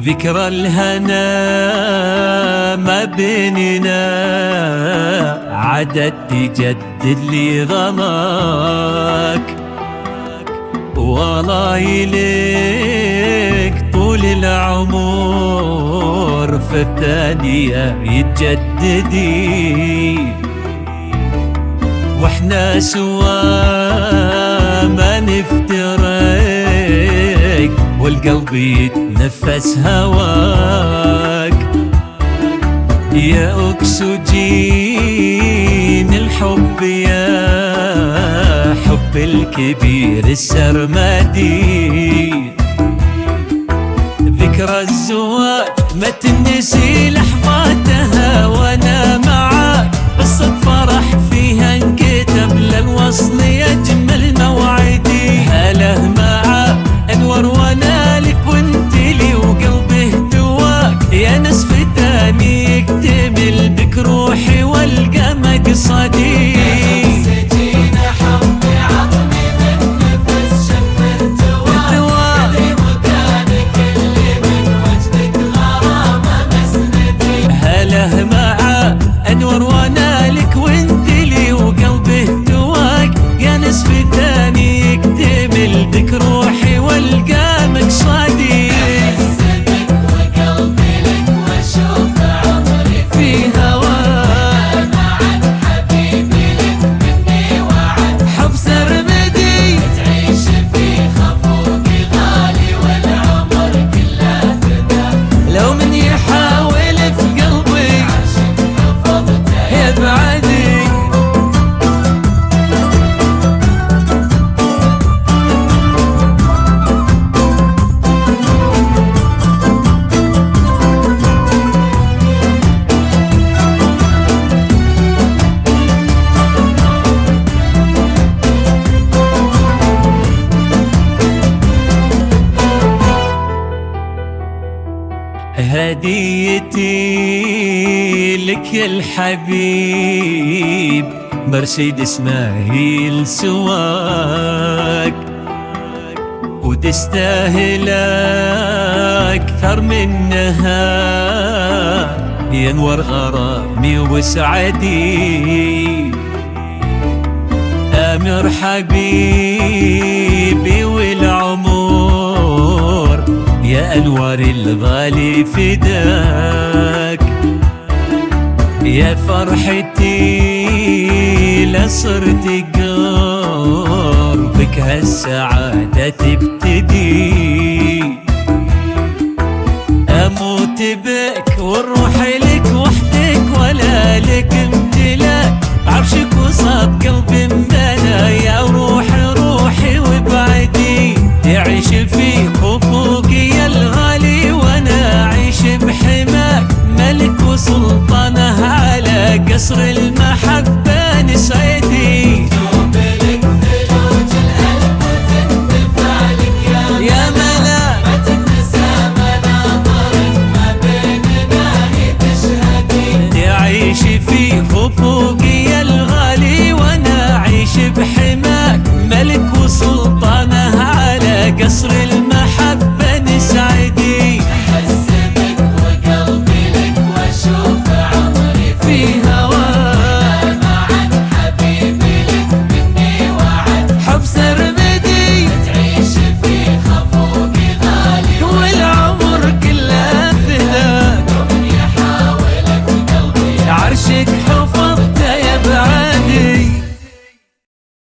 ذكرى الهنا ما بيننا عادت تجدد لي غلاك، والله يليك طول العمر في الثانية يتجددي، واحنا سوا ما نفترق والقلب يتنفس هواك، يا أكسجين الحب يا حب الكبير السرمدي، ذكرى الزواج ما تنسي لحظاتها وانا معاك، قصة فرح فيها انكتب للوصل يجمل موعدي، هله معاك انور وانا لك وانت لي وقلبي هدواك، يا نصف ثاني يكتمل بك روحي والقى مقصدي، انور وانا لك وانت لي وقلبي هدواك، يا نصف ثاني يكتمل بك روحي والقى مقصدي، احس بك وقلبي لك واشوف عمري في هواك، معك حبيبي لك مني وعد حب سرمدي، تعيش في خفوقي غالي والعمر كله فدا، لو من يحاول في قلبي بعدي هديتي لك يا الحبيب مرسيدس ماهي سواك، وتستاهل أكثر منها ينور غرامي وسعدي، أمر حبيبي والعمر يا أنوار الغالي فداك، يا فرحتي لصرت قربك هالسعادة تبتدي، أموت بك والروح لك وحدك ولا لك امتلاك، عرشك وصاب قلبي مبنى يا روحي وبعدي، يعيش في خفوقي يا الغالي وانا اعيش بحماك، ملك وسلطانه على قصر المحبة نسعدي، دوب لك ثلوج القلب وتندفع لك يا ملا، ما تنسى مناظرك ما بيننا هي تشهدي، تعيش في خفوقي يا الغالي وانا اعيش بحماك، ملك وسلطانه على قصر